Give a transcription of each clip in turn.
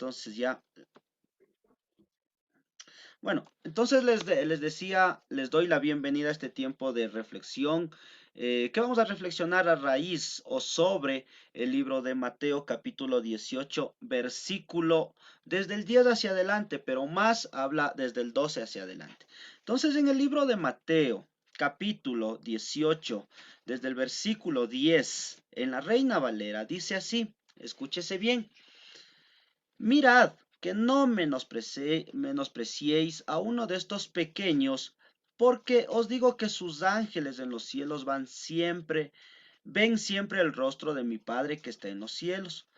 Entonces ya, bueno, entonces les decía, les doy la bienvenida a este tiempo de reflexión, que vamos a reflexionar a raíz o sobre el libro de Mateo capítulo 18, versículo desde el 10 hacia adelante, pero más habla desde el 12 hacia adelante. Entonces en el libro de Mateo capítulo 18, desde el versículo 10, en la Reina Valera, dice así, escúchese bien. Mirad que no menospreciéis a uno de estos pequeños, porque os digo que sus ángeles en los cielos ven siempre el rostro de mi Padre que está en los cielos.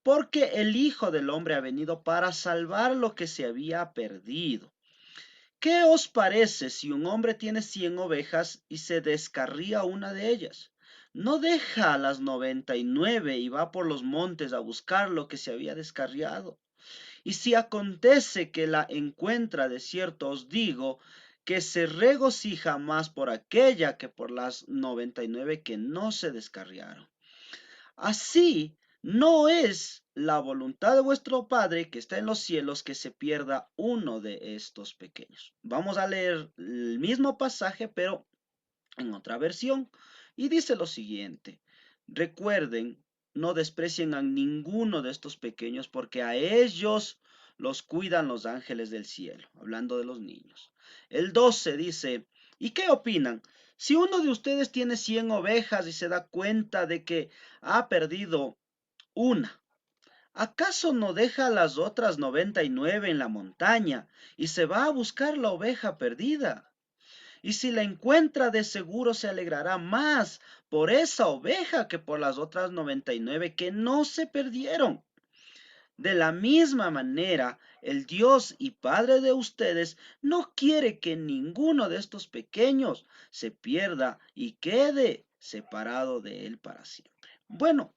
Porque el Hijo del Hombre ha venido para salvar lo que se había perdido. ¿Qué os parece si un hombre tiene 100 ovejas y se descarría una de ellas? ¿No deja a las 99 y va por los montes a buscar lo que se había descarriado? Y si acontece que la encuentra, de cierto os digo, que se regocija más por aquella que por las 99 que no se descarriaron. Así no es la voluntad de vuestro Padre que está en los cielos que se pierda uno de estos pequeños. Vamos a leer el mismo pasaje, pero en otra versión. Y dice lo siguiente, recuerden, no desprecien a ninguno de estos pequeños, porque a ellos los cuidan los ángeles del cielo, hablando de los niños. El 12 dice, ¿y qué opinan? Si uno de ustedes tiene 100 ovejas y se da cuenta de que ha perdido una, ¿acaso no deja las otras 99 en la montaña y se va a buscar la oveja perdida? Y si la encuentra, de seguro se alegrará más por esa oveja que por las otras 99 que no se perdieron. De la misma manera, el Dios y Padre de ustedes no quiere que ninguno de estos pequeños se pierda y quede separado de él para siempre. Bueno,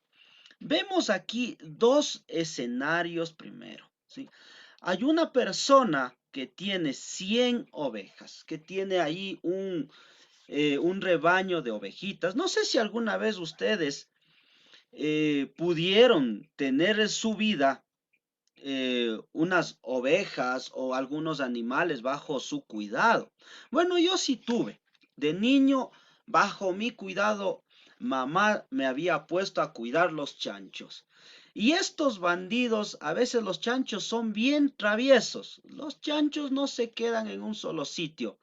vemos aquí dos escenarios primero, ¿sí? Hay una persona que tiene 100 ovejas, que tiene ahí un rebaño de ovejitas. No sé si alguna vez ustedes pudieron tener en su vida unas ovejas o algunos animales bajo su cuidado. Bueno, yo sí tuve. De niño, bajo mi cuidado, mamá me había puesto a cuidar los chanchos. Y estos bandidos, a veces los chanchos son bien traviesos. Los chanchos no se quedan en un solo sitio.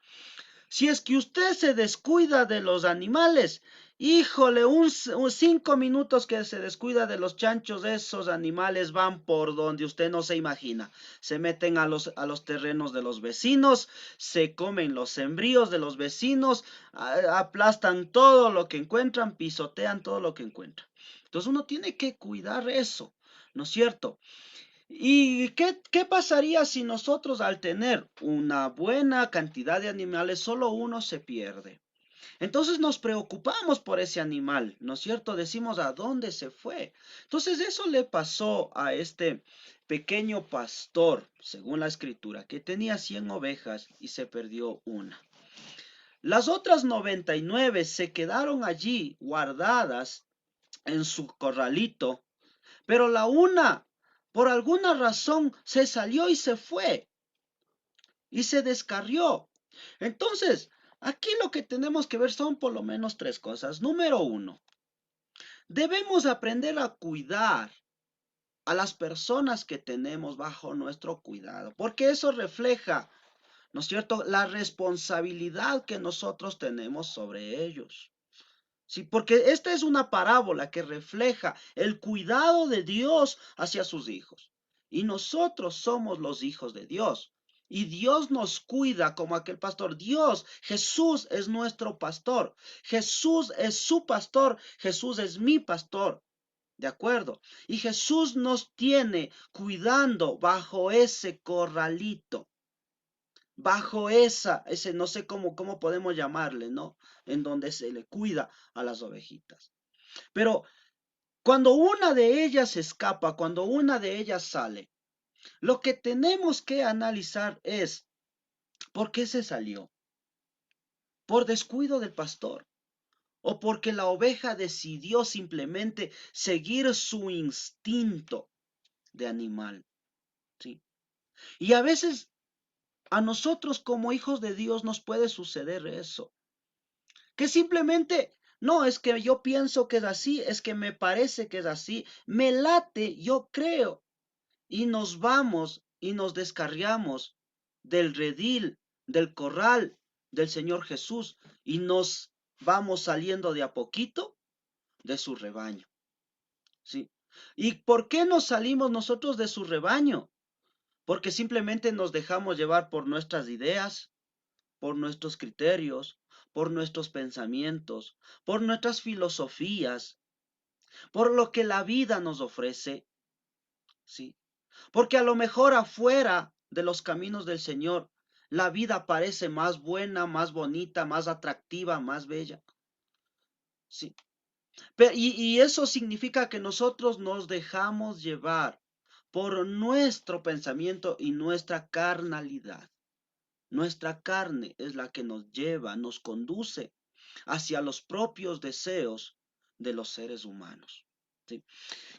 Si es que usted se descuida de los animales, híjole, 5 minutos que se descuida de los chanchos, esos animales van por donde usted no se imagina. Se meten a los terrenos de los vecinos, se comen los sembríos de los vecinos, aplastan todo lo que encuentran, pisotean todo lo que encuentran. Entonces uno tiene que cuidar eso, ¿no es cierto? ¿Y qué pasaría si nosotros al tener una buena cantidad de animales, solo uno se pierde? Entonces nos preocupamos por ese animal, ¿no es cierto? Decimos, ¿a dónde se fue? Entonces eso le pasó a este pequeño pastor, según la escritura, que tenía 100 ovejas y se perdió una. Las otras 99 se quedaron allí guardadas en su corralito, pero la una, por alguna razón, se salió y se fue y se descarrió. Entonces, aquí lo que tenemos que ver son por lo menos tres cosas. Número uno, debemos aprender a cuidar a las personas que tenemos bajo nuestro cuidado, porque eso refleja, ¿no es cierto?, la responsabilidad que nosotros tenemos sobre ellos. Sí, porque esta es una parábola que refleja el cuidado de Dios hacia sus hijos. Y nosotros somos los hijos de Dios. Y Dios nos cuida como aquel pastor. Dios, Jesús es nuestro pastor. Jesús es su pastor. Jesús es mi pastor. ¿De acuerdo? Y Jesús nos tiene cuidando bajo ese corralito, bajo ese no sé cómo podemos llamarle, ¿no? En donde se le cuida a las ovejitas. Pero cuando una de ellas escapa, cuando una de ellas sale, lo que tenemos que analizar es, ¿por qué se salió? ¿Por descuido del pastor? ¿O porque la oveja decidió simplemente seguir su instinto de animal? ¿sí? Y a veces a nosotros como hijos de Dios nos puede suceder eso, que simplemente, no, es que yo pienso que es así, es que me parece que es así, me late, yo creo, y nos vamos y nos descarriamos del redil, del corral del Señor Jesús, y nos vamos saliendo de a poquito de su rebaño, ¿sí? ¿Y por qué nos salimos nosotros de su rebaño? Porque simplemente nos dejamos llevar por nuestras ideas, por nuestros criterios, por nuestros pensamientos, por nuestras filosofías, por lo que la vida nos ofrece, ¿sí? Porque a lo mejor afuera de los caminos del Señor, la vida parece más buena, más bonita, más atractiva, más bella, ¿sí? Y eso significa que nosotros nos dejamos llevar por nuestro pensamiento y nuestra carnalidad. Nuestra carne es la que nos lleva, nos conduce hacia los propios deseos de los seres humanos. ¿Sí?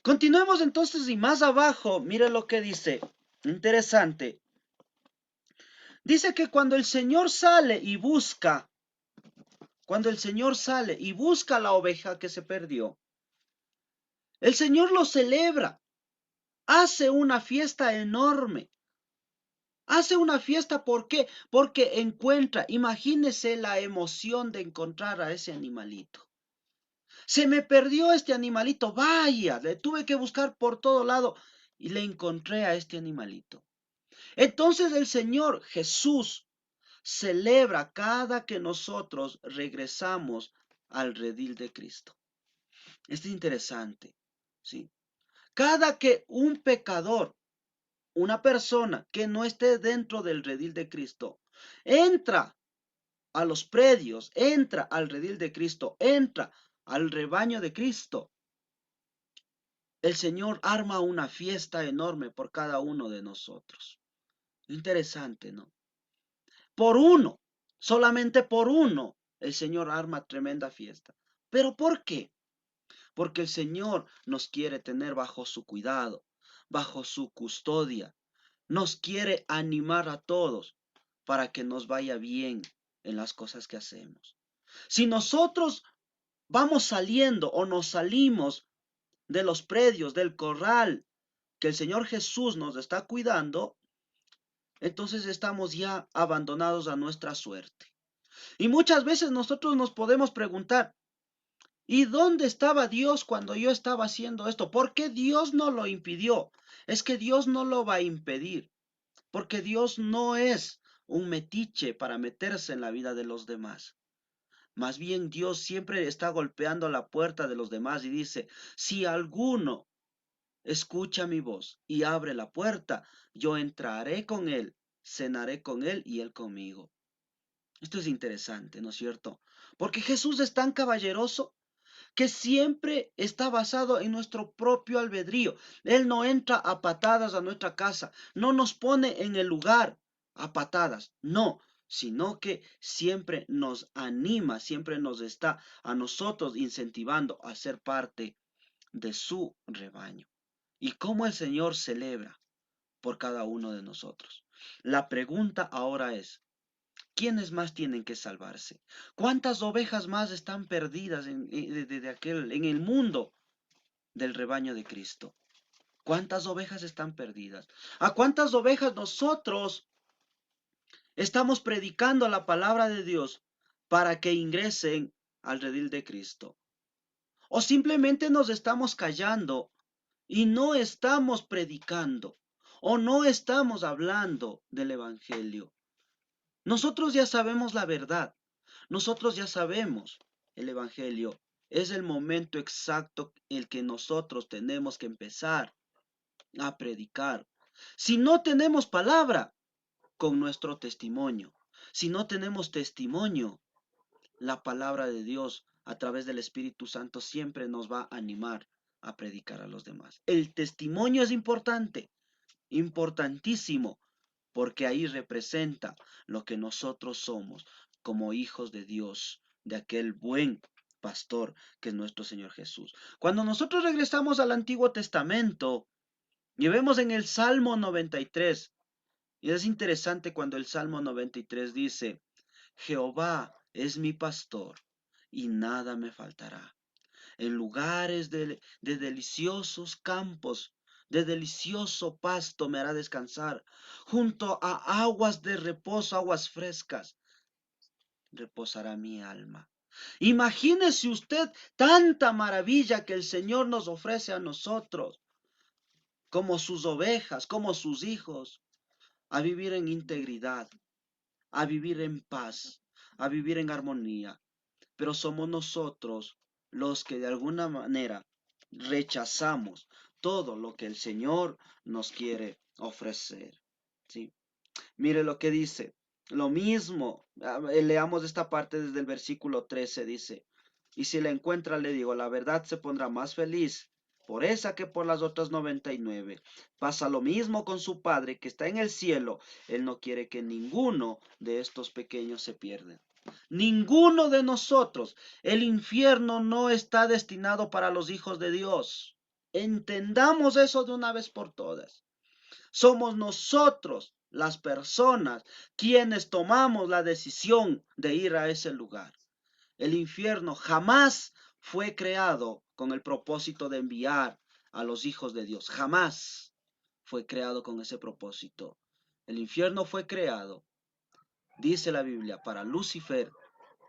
Continuemos entonces y más abajo, mire lo que dice. Interesante. Dice que cuando el Señor sale y busca la oveja que se perdió, el Señor lo celebra, hace una fiesta enorme. Hace una fiesta, ¿por qué? Porque encuentra, imagínese la emoción de encontrar a ese animalito. Se me perdió este animalito, vaya, le tuve que buscar por todo lado y le encontré a este animalito. Entonces el Señor Jesús celebra cada que nosotros regresamos al redil de Cristo. Esto es interesante, ¿sí? Cada que un pecador, una persona que no esté dentro del redil de Cristo, entra a los predios, entra al redil de Cristo, entra al rebaño de Cristo, el Señor arma una fiesta enorme por cada uno de nosotros. Interesante, ¿no? Por uno, solamente por uno, el Señor arma tremenda fiesta. ¿Pero por qué? Porque el Señor nos quiere tener bajo su cuidado, bajo su custodia. Nos quiere animar a todos para que nos vaya bien en las cosas que hacemos. Si nosotros vamos saliendo o nos salimos de los predios, del corral que el Señor Jesús nos está cuidando, entonces estamos ya abandonados a nuestra suerte. Y muchas veces nosotros nos podemos preguntar, ¿y dónde estaba Dios cuando yo estaba haciendo esto? ¿Por qué Dios no lo impidió? Es que Dios no lo va a impedir, porque Dios no es un metiche para meterse en la vida de los demás. Más bien Dios siempre está golpeando la puerta de los demás y dice, si alguno escucha mi voz y abre la puerta, yo entraré con él, cenaré con él y él conmigo. Esto es interesante, ¿no es cierto? Porque Jesús es tan caballeroso que siempre está basado en nuestro propio albedrío. Él no entra a patadas a nuestra casa, no nos pone en el lugar a patadas, no, sino que siempre nos anima, siempre nos está a nosotros incentivando a ser parte de su rebaño. Y cómo el Señor celebra por cada uno de nosotros. La pregunta ahora es, ¿quiénes más tienen que salvarse? ¿Cuántas ovejas más están perdidas en el mundo del rebaño de Cristo? ¿Cuántas ovejas están perdidas? ¿A cuántas ovejas nosotros estamos predicando la palabra de Dios para que ingresen al redil de Cristo? ¿O simplemente nos estamos callando y no estamos predicando o no estamos hablando del Evangelio? Nosotros ya sabemos la verdad. Nosotros ya sabemos el Evangelio. Es el momento exacto el que nosotros tenemos que empezar a predicar. Si no tenemos palabra, con nuestro testimonio. Si no tenemos testimonio, la palabra de Dios a través del Espíritu Santo siempre nos va a animar a predicar a los demás. El testimonio es importante, importantísimo, porque ahí representa lo que nosotros somos como hijos de Dios, de aquel buen pastor que es nuestro Señor Jesús. Cuando nosotros regresamos al Antiguo Testamento, Y vemos en el Salmo 93, y es interesante cuando el Salmo 93 dice, Jehová es mi pastor y nada me faltará. En lugares de deliciosos campos, de delicioso pasto me hará descansar. Junto a aguas de reposo, aguas frescas, reposará mi alma. Imagínese usted tanta maravilla que el Señor nos ofrece a nosotros, como sus ovejas, como sus hijos, a vivir en integridad, a vivir en paz, a vivir en armonía. Pero somos nosotros los que de alguna manera rechazamos todo lo que el Señor nos quiere ofrecer. ¿Sí? Mire lo que dice. Lo mismo, leamos esta parte desde el versículo 13, dice, y si la encuentra, le digo, la verdad se pondrá más feliz por esa que por las otras 99. Pasa lo mismo con su Padre que está en el cielo. Él no quiere que ninguno de estos pequeños se pierda. Ninguno de nosotros. El infierno no está destinado para los hijos de Dios. Entendamos eso de una vez por todas. Somos nosotros, las personas, quienes tomamos la decisión de ir a ese lugar. El infierno jamás fue creado con el propósito de enviar a los hijos de Dios. Jamás fue creado con ese propósito. El infierno fue creado, dice la Biblia, para Lucifer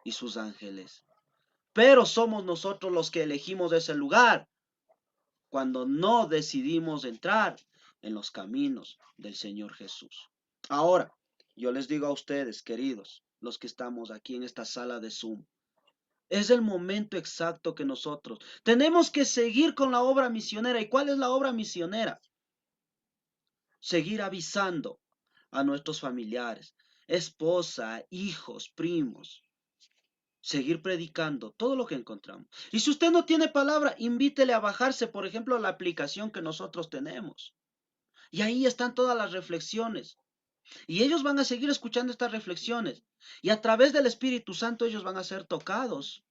y sus ángeles. Pero somos nosotros los que elegimos ese lugar cuando no decidimos entrar en los caminos del Señor Jesús. Ahora, yo les digo a ustedes, queridos, los que estamos aquí en esta sala de Zoom, es el momento exacto que nosotros tenemos que seguir con la obra misionera. ¿Y cuál es la obra misionera? Seguir avisando a nuestros familiares, esposa, hijos, primos, seguir predicando todo lo que encontramos. Y si usted no tiene palabra, invítele a bajarse, por ejemplo, la aplicación que nosotros tenemos. Y ahí están todas las reflexiones. Y ellos van a seguir escuchando estas reflexiones. Y a través del Espíritu Santo ellos van a ser tocados.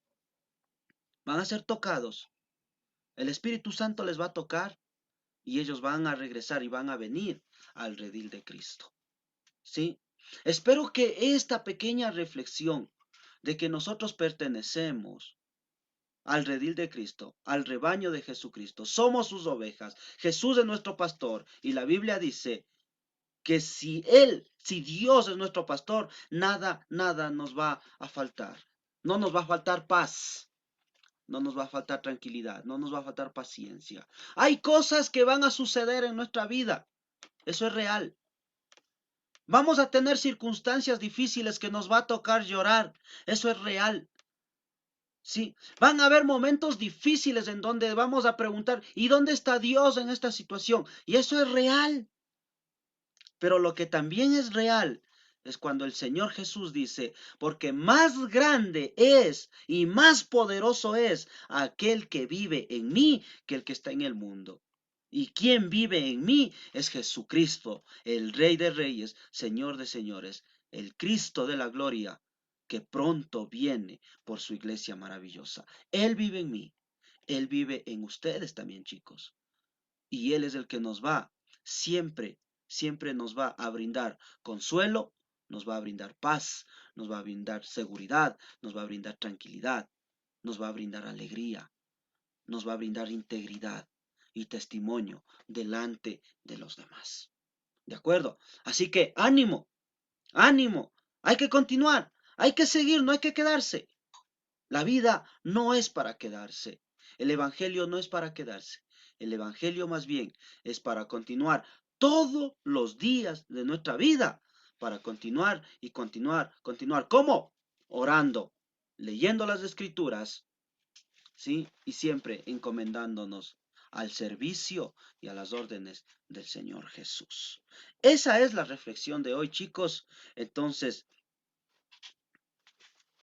Van a ser tocados. El Espíritu Santo les va a tocar y ellos van a regresar y van a venir al redil de Cristo. ¿Sí? Espero que esta pequeña reflexión de que nosotros pertenecemos al redil de Cristo, al rebaño de Jesucristo. Somos sus ovejas. Jesús es nuestro pastor. Y la Biblia dice que si Dios es nuestro pastor, nada nos va a faltar. No nos va a faltar paz. No nos va a faltar tranquilidad. No nos va a faltar paciencia. Hay cosas que van a suceder en nuestra vida. Eso es real. Vamos a tener circunstancias difíciles que nos va a tocar llorar. Eso es real. Sí, van a haber momentos difíciles en donde vamos a preguntar, ¿y dónde está Dios en esta situación? Y eso es real. Pero lo que también es real es cuando el Señor Jesús dice, porque más grande es y más poderoso es aquel que vive en mí que el que está en el mundo. Y quien vive en mí es Jesucristo, el Rey de Reyes, Señor de Señores, el Cristo de la gloria, que pronto viene por su iglesia maravillosa. Él vive en mí, Él vive en ustedes también, chicos. Y Él es el que nos va, siempre nos va a brindar consuelo, nos va a brindar paz, nos va a brindar seguridad, nos va a brindar tranquilidad, nos va a brindar alegría, nos va a brindar integridad y testimonio delante de los demás. ¿De acuerdo? Así que ánimo, ánimo, hay que continuar, hay que seguir, no hay que quedarse. La vida no es para quedarse. El Evangelio no es para quedarse. El Evangelio más bien es para continuar todos los días de nuestra vida. Para continuar y continuar. ¿Cómo? Orando, leyendo las Escrituras, ¿sí? Y siempre encomendándonos al servicio y a las órdenes del Señor Jesús. Esa es la reflexión de hoy, chicos. Entonces,